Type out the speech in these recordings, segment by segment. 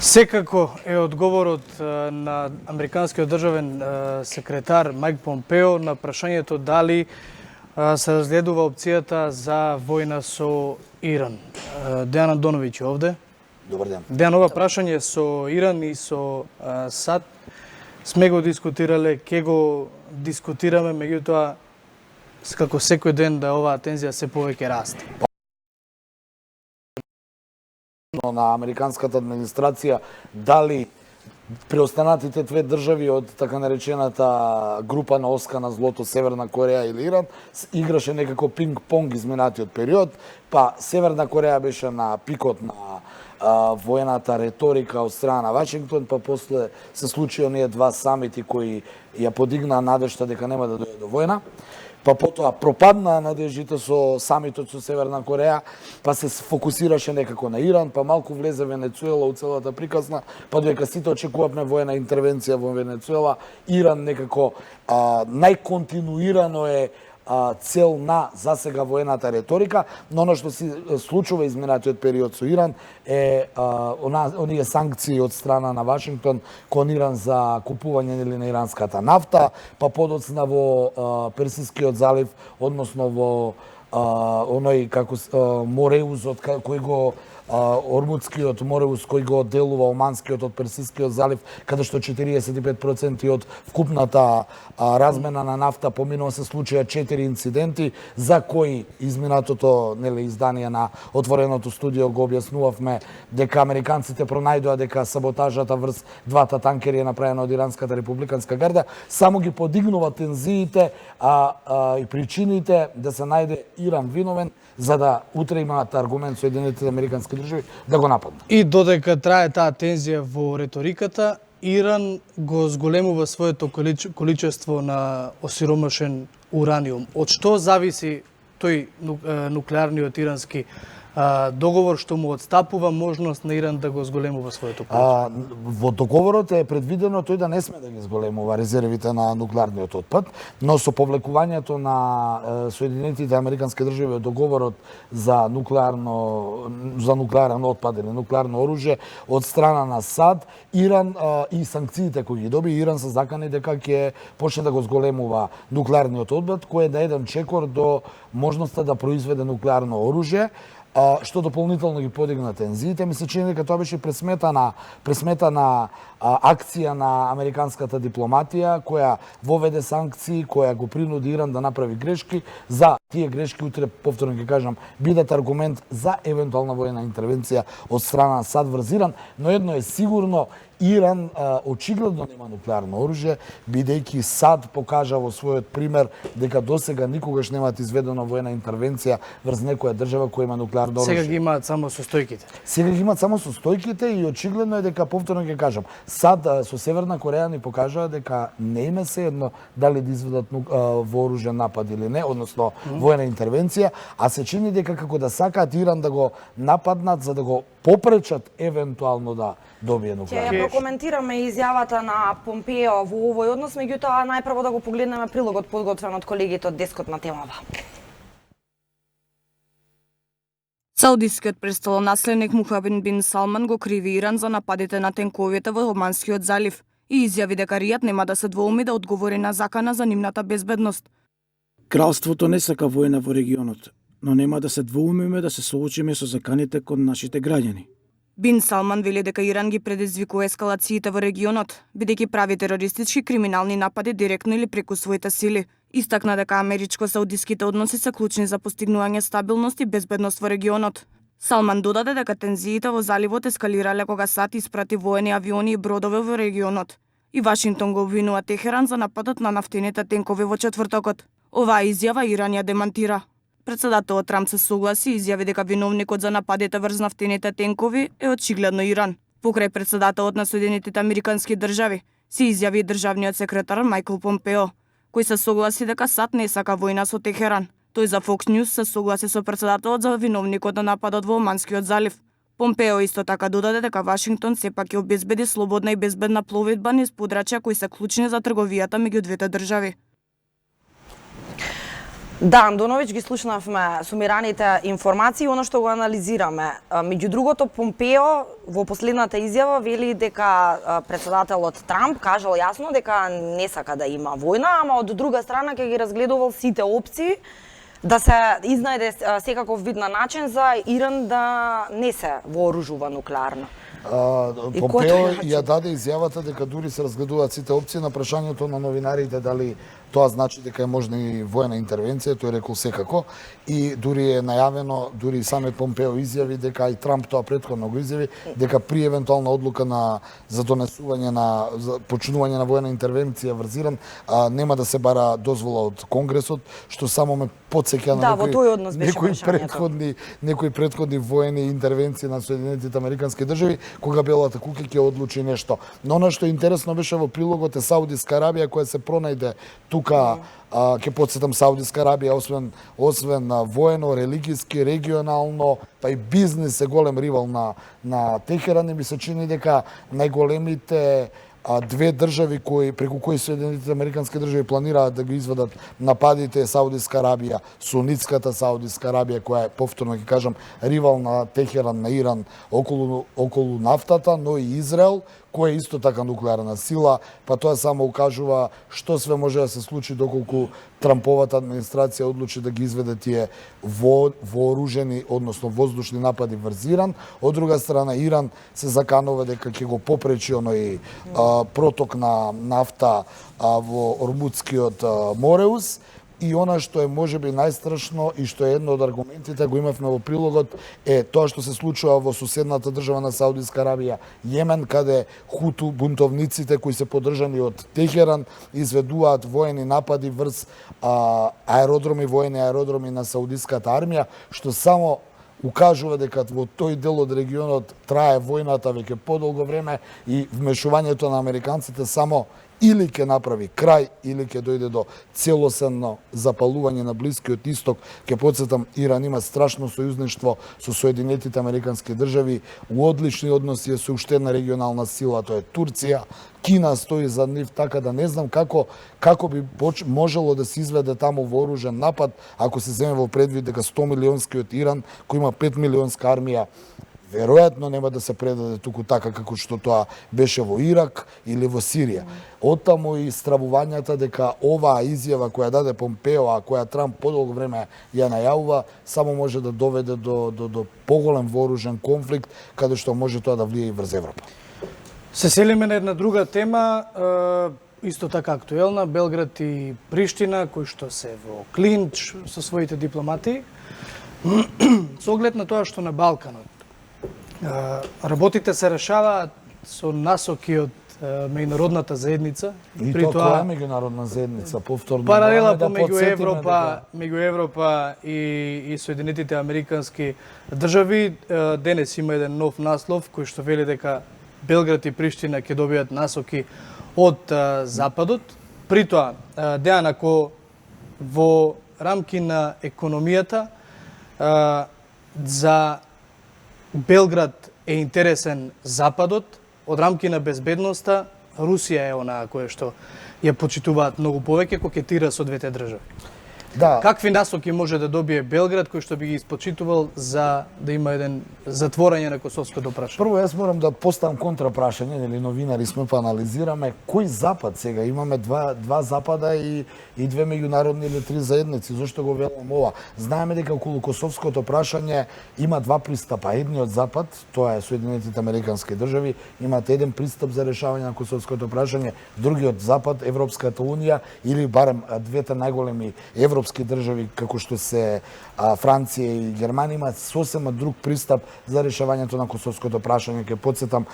Секако е одговорот на американскиот државен секретар Мајк Помпео на прашањето дали се разгледува опцијата за војна со Иран. Дејан Андоновиќ е овде. Добар ден. Дејан, ова прашање со Иран и со САД сме го дискутирале, ке го дискутираме, меѓутоа како секој ден да оваа тензија се повеќе расте. На американската администрација дали преостанатите две држави од така наречената група на оска на злото Северна Кореја или Иран играше некако пинг-понг изминатиот период, па Северна Кореја беше на пикот на воената реторика од страна на Вашингтон, па после се случи оние два самити кои ја подигнаа надежта дека нема да дојде до војна. Па потоа пропаднаа надежите со самитот со Северна Кореја, па се фокусираше некако на Иран, па малку влезе Венецуела у целата приказна, па додека сите очекувавме воена интервенција во Венецуела, Иран некако најконтинуирано е цел на засега воената реторика, но оно што се случува изминатиот период со Иран е оние санкции од страна на Вашингтон кон Иран за купување или на иранската нафта, па подоцна во Персискиот залив, односно во оној како мореузот кој го Ормудскиот мореуз кој го одделува Оманскиот од Персискиот залив, каде што 45% од вкупната размена на нафта поминува се случаја 4 инциденти за кои изминатото издание на Отвореното студио го објаснувавме дека американците пронајдоа дека саботажата врз двата танкери е направена од Иранската републиканска гарда, само ги подигнува тензиите и причините да се најде Иран виновен, за да утре имаат аргумент Соединетите американски држави да го нападнат. И додека трае таа тензија во реториката, Иран го зголемува своето количество на осиромашен ураниум. Од што зависи тој нуклеарниот ирански договор што му отстапува можност на Иран да го зголемува своето количество? Во договорот е предвидено тој да не сме да ги зголемува резервите на нуклеарниот отпад, но со повлекувањето на Соединетите американски држави од договорот за нуклеарен отпад или нуклеарно оружје од страна на САД, Иран и санкциите кои ги доби, Иран се закани дека ќе почне да го зголемува нуклеарниот отпад, кој е да еден чекор до можноста да произведе нуклеарно оружје, што дополнително ги подигна тензиите. Ми се чини дека тоа беше пресметана акција на американската дипломатија, која воведе санкции, која го принуди Иран да направи грешки. За тие грешки, утре, повторно ќе кажам, бидат аргумент за евентуална воена интервенција од страна на САД врз Иран, но едно е сигурно, Иран очигледно нема нуклеарно оружје, бидејќи САД покажа во својот пример дека досега никогаш немаат изведена воена интервенција врз некоја држава која има нуклеарно оружје. Сега ги имаат само состојките. Сега ги имаат само состојките и очигледно е дека, повторно ќе кажам, САД со Северна Кореја ни покажаа дека не им е сеедно дали да изведат вооружен напад или не, односно воена интервенција, а се чини дека како да сакаат Иран да го нападнат за да го попречат евентуално да добие нуклеарно. Ќе прокоментираме изјавата на Помпео во овој однос, меѓутоа најпрво да го погледнеме прилогот подготвен од колегите од дескот на темава. Саудискиот престолонаследник Мухамед бин Салман го криви Иран за нападите на тенковите во Оманскиот залив и изјави дека Ријад нема да се двоуми да одговори на закана за нивната безбедност. Кралството не сака војна во регионот, но нема да се двоумиме да се соочиме со заканите кон нашите граѓани. Бин Салман вели дека Иран ги предизвикува ескалациите во регионот, бидејќи прави терористички криминални напади директно или преку своите сили. Истакна дека америчко-саудиските односи се клучни за постигнување стабилност и безбедност во регионот. Салман додаде дека тензиите во заливот ескалирале кога САД испрати воени авиони и бродове во регионот. И Вашингтон го обвинува Техеран за нападот на нафтените тенкови во четвртокот. Оваа изјава Иран ја демантира. Председателот Трамп се согласи и изјави дека виновникот за нападите врз нафтените тенкови е очигледно Иран. Покрај председателот на Соединетите американски држави се изјави државниот секретар Мајкл Помпео, кој се согласи дека САД не сака војна со Техеран. Тој за Fox News се согласи со председателот за виновникот на нападот во Оманскиот залив. Помпео исто така додаде дека Вашингтон сепак ќе обезбеди слободна и безбедна пловидба низ подрачја кои се клучни за трговијата меѓу двете држави. Да, Андоновиќ ги слушнавме сумираните информации, она што го анализираме. Меѓу другото, Помпео во последната изјава вели дека председателот Трамп кажал јасно дека не сака да има војна, ама од друга страна ќе ги разгледувал сите опции да се изнајде секаков вид на начин за Иран да не се вооружува нуклеарно. Помпео ја даде изјавата дека дури се разгледуваат сите опции. На прашањето на новинарите дали тоа значи дека е можна и војна интервенција, тој рекол секако, и дури е најавено, дури самиот Помпео изјави дека и Трамп тоа претходно го изјави, дека при евентуална одлука за донесување за починување на војна интервенција врз Иран, нема да се бара дозвола од Конгресот, што само ме потсеќа на некои претходни воени интервенции на Соединетите Американски држави, кога Белата куќа ќе одлучи нешто. Но она што е интересно беше во прилогот е Саудиска Арабија, која се пронајде тука. Ќе потсетам, Саудиска Арабија освен воено, религиски, регионално, па и бизнес е голем ривал на Техеран, и ми се чини дека најголемите две држави преку кои Соединетите Американски држави планираат да ги изведат нападите е Саудиска Арабија, сунитската Саудиска Арабија, која е, повторно ќе кажам, ривал на Техеран, на Иран околу нафтата, но и Израел, кој е исто така нуклеарна сила, па тоа само укажува што све може да се случи доколку Трамповата администрација одлучи да ги изведе тие вооружени, односно воздушни напади врз Иран. Од друга страна, Иран се заканува дека ќе го попречи оној проток на нафта во Ормудскиот Мореус. И она што е можеби најстрашно и што е едно од аргументите, го имавме во прилогот, е тоа што се случува во соседната држава на Саудиска Арабија, Јемен, каде хуту бунтовниците кои се поддржани од Техеран изведуваат воени напади врз воени аеродроми на Саудиската армија, што само укажува дека во тој дел од регионот трае војната веќе подолго време и вмешувањето на американците само или ќе направи крај, или ќе дојде до целосенно запалување на Блискиот Исток. Ќе потсетам, Иран има страшно сојузништво со Соединетите Американски држави, у одлични односи со уште една регионална сила, тоа е Турција. Кина стои за нив, така да не знам како би можело да се изведе таму вооружен напад, ако се земе во предвид дека 100 милионскиот Иран, кој има 5 милионска армија, веројатно нема да се предаде туку така како што тоа беше во Ирак или во Сирија. Оттаму и стравувањата дека оваа изјава која даде Помпео, а која Трамп подолго време ја најавува, само може да доведе до поголем вооружен конфликт, каде што може тоа да влие и врз Европа. Се селиме на една друга тема, исто така актуелна, Белград и Приштина, кои што се во клинч со своите дипломати, со оглед на тоа што на Балканот работите се решаваат со насоки од меѓународната заедница. И тоа е меѓународна заедница, повторно. Паралела меѓу Европа и Соединетите Американски држави. Денес има еден нов наслов кој што вели дека Белград и Приштина ќе добијат насоки од Западот. При тоа, Дејан, ако во рамки на економијата за Белград е интересен Западот, од рамки на безбедноста, Русија е онаа која што ја почитуваат многу повеќе, кокетира со двете држави. Да. Какви насоки може да добие Белград, кој што би ги испочитувал за да има еден затворање на косовското прашање? Прво, јас морам да поставам контрапрашање, нели новинари сме па анализираме кој Запад сега. Имаме два Запада и две меѓународни или три заедници. Зошто го велам ова? Знаеме дека околу косовското прашање има два пристапа. Едниот Запад, тоа е Соединетите Американски држави, имаат еден пристап за решавање на косовското прашање. Другиот Запад, Европската унија или барем двете најголеми европски држави како што се Франција и Германија имаат сосема друг пристап за решавањето на косовското прашање. Ке потсетам,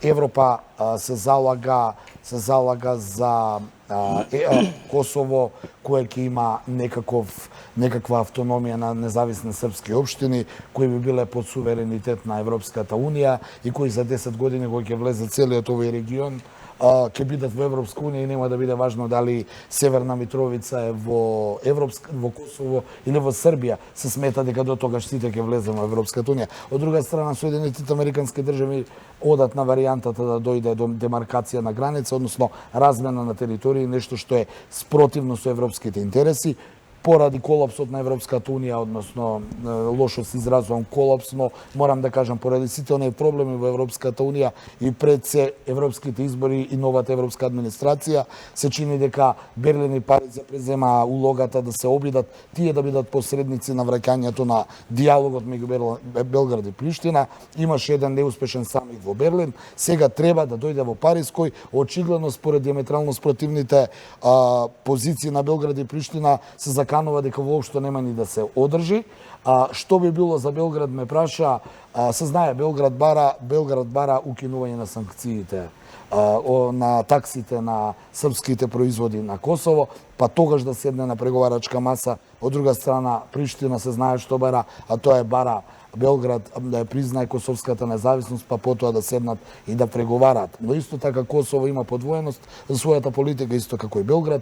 Европа се залага за Косово, кое ќе има некаква автономија на независни српски општини, кои би биле под суверенитет на Европската унија и кои за 10 години кога ќе влезе целиот овој регион ќе бидат во Европска унија и нема да биде важно дали Северна Митровица е во Косово или во Србија. Се смета дека до тогаш сите ќе влеземе во Европската унија. Од друга страна, Соединетите Американски држави одат на варијантата да дојде до демаркација на граница, односно размена на територии, нешто што е спротивно со европските интереси. поради колапсот на Европската унија, односно лошо се изразувам колапс, но морам да кажам поради сите оние проблеми во Европската унија и пред се европските избори и новата европска администрација, се чини дека Берлин и Париз ја презема улогата да се обидат тие да бидат посредници на враќањето на диалогот меѓу Белград и Приштина. Имаше еден неуспешен самит во Берлин, сега треба да дојде во Париз, кој очигледно според диаметрално спротивните позиции на Белград и Приштина се заканува дека воопшто нема ни да се одржи. Што би било за Белград, ме праша, се знае, Белград бара укинување на санкциите, на таксите на српските производи на Косово, па тогаш да седне на преговарачка маса. Од друга страна, Приштина се знае што бара, а тоа е бара Белград да ја признае косовската независност, па потоа да седнат и да преговараат. Но исто така Косово има подвоеност за својата политика, исто како и Белград.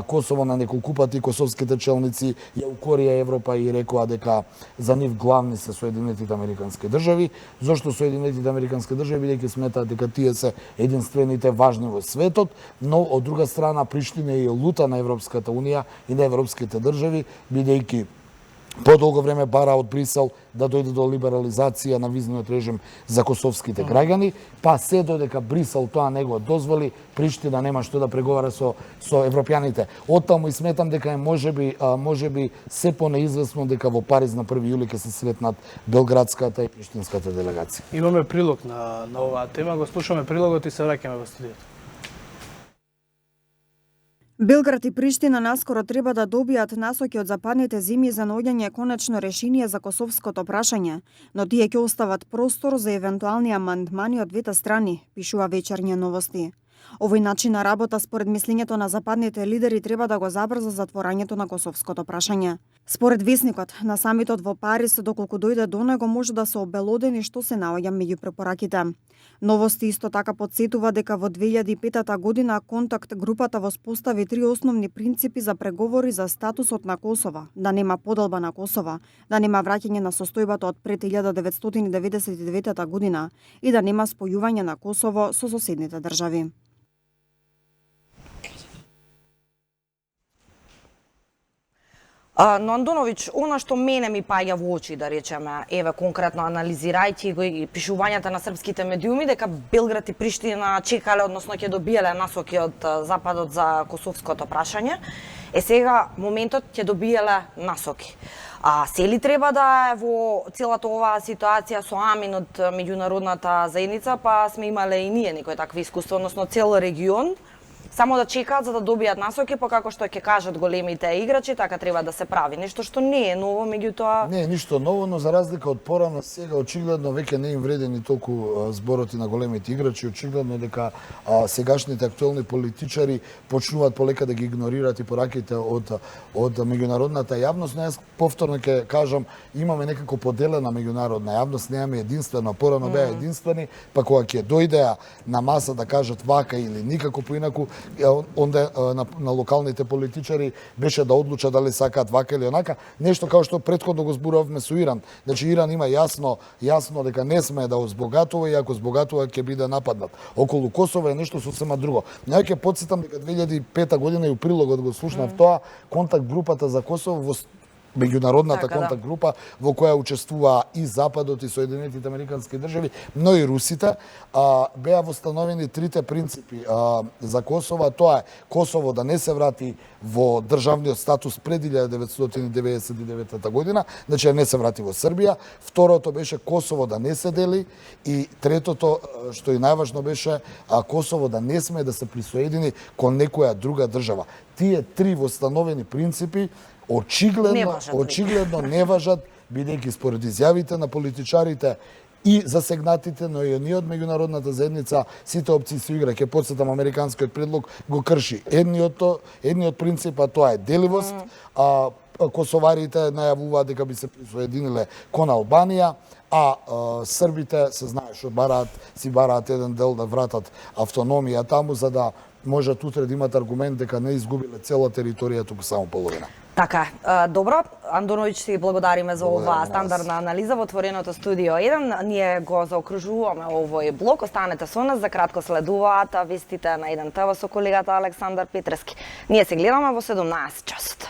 Косово на неколку пати косовските челници ја укорија Европа и рекоа дека за нив главни се Соединетите Американски држави. Зошто Соединетите Американски држави? Бидејќи сметаат дека тие се единствените важни во светот, но од друга страна Приштина е лута на Европската унија и на европските држави, бидејќи подолго време бара од Брисел да дојде до либерализација на визниот режим за косовските граѓани, па се додека Брисел тоа не го дозволи, Приштина нема што да преговара со европјаните. Оттаму и сметам дека е можеби се понеизвестно дека во Париз на 1 јули ќе се сретнат белградската и приштинската делегација. Имаме прилог на оваа тема, го слушаме прилогот и се враќаме во студиото. Белград и Приштина наскоро треба да добијат насоки од западните земји за наоѓање конечно решение за косовското прашање, но тие ќе остават простор за евентуални амандмани од двете страни, пишува Вечерње новости. Овој начин на работа според мислењето на западните лидери треба да го забрза затворањето на косовското прашање. Според весникот, на самитот во Париз, доколку дојде до него, може да се обелодени што се наоѓа меѓу препораките. Новости исто така подсетува дека во 2005 година контакт групата воспостави 3 основни принципи за преговори за статусот на Косово: да нема поделба на Косово, да нема враќање на состојбата од пред 1999 година и да нема спојување на Косово со соседните држави. Но Андоновиќ, она што мене ми паѓа во очи, да речеме, еве конкретно анализирајќи го и пишувањата на српските медиуми, дека Белград и Приштина чекале, односно ќе добиеле насоки од Западот за косовското прашање, сега моментот ќе добиеле насоки. Се ли треба да е во целата оваа ситуација со амин од меѓународната заедница, па сме имале и ние некој такви искуства, односно цел регион, само да чекаат за да добијат насоки, па како што ќе кажат големите играчи, така треба да се прави. Нешто што не е ново, меѓутоа... Не е ништо ново, но за разлика од порано, сега очигледно веќе не им вреде ни толку збороти на големите играчи. Очигледно е дека сегашните актуелни политичари почнуваат полека да ги игнорираат и пораките од меѓународната јавност. Но јас повторно ќе кажам, имаме некако поделена меѓународна јавност, немаме единствено, порано беа единствени, па кога ќе дојдеа на маса да кажат вака или никако поинаку, онда на локалните политичари беше да одлучат дали сакаат вака или онака, нешто како што претходно го зборувавме со Иран. Значи Иран има јасно дека не смее да збогатува и ако збогатува ќе биде нападнат. Околу Косово е нешто сосема друго. Ја ќе потсетам дека 2005 година и у прилогот го слушнав тоа, контакт групата за Косово во меѓународната контакт група во која учествува и Западот и Соединетите Американски држави, но и русите, беа востановени трите принципи за Косово. Тоа е Косово да не се врати во државниот статус пред 1999 година, значи не се врати во Србија. Второто беше Косово да не се дели и третото, што и најважно беше, Косово да не смее да се присоедини кон некоја друга држава. Тие три востановени принципи очигледно не важат, бидејќи според изјавите на политичарите и засегнатите, но и ние од меѓународната заедница, сите опции се игра. Ќе потсетам, американскиот предлог го крши едниот принцип, а тоа е деливост. Косоварите најавуваат дека би се присоединиле кон Албанија, а србите се знае што бараат еден дел да вратат автономија таму, за да можат утре да имат аргумент дека не изгубиле цела територија, туку само половина. Така, добро. Андоновиќ, си благодариме за оваа стандардна анализа во отвореното студио 1. Ние го заокружуваме овој блок. Останете со нас, за кратко следуваат вестите на 1 ТВ со колегата Александар Петрески. Ние се гледаме во 17 часот.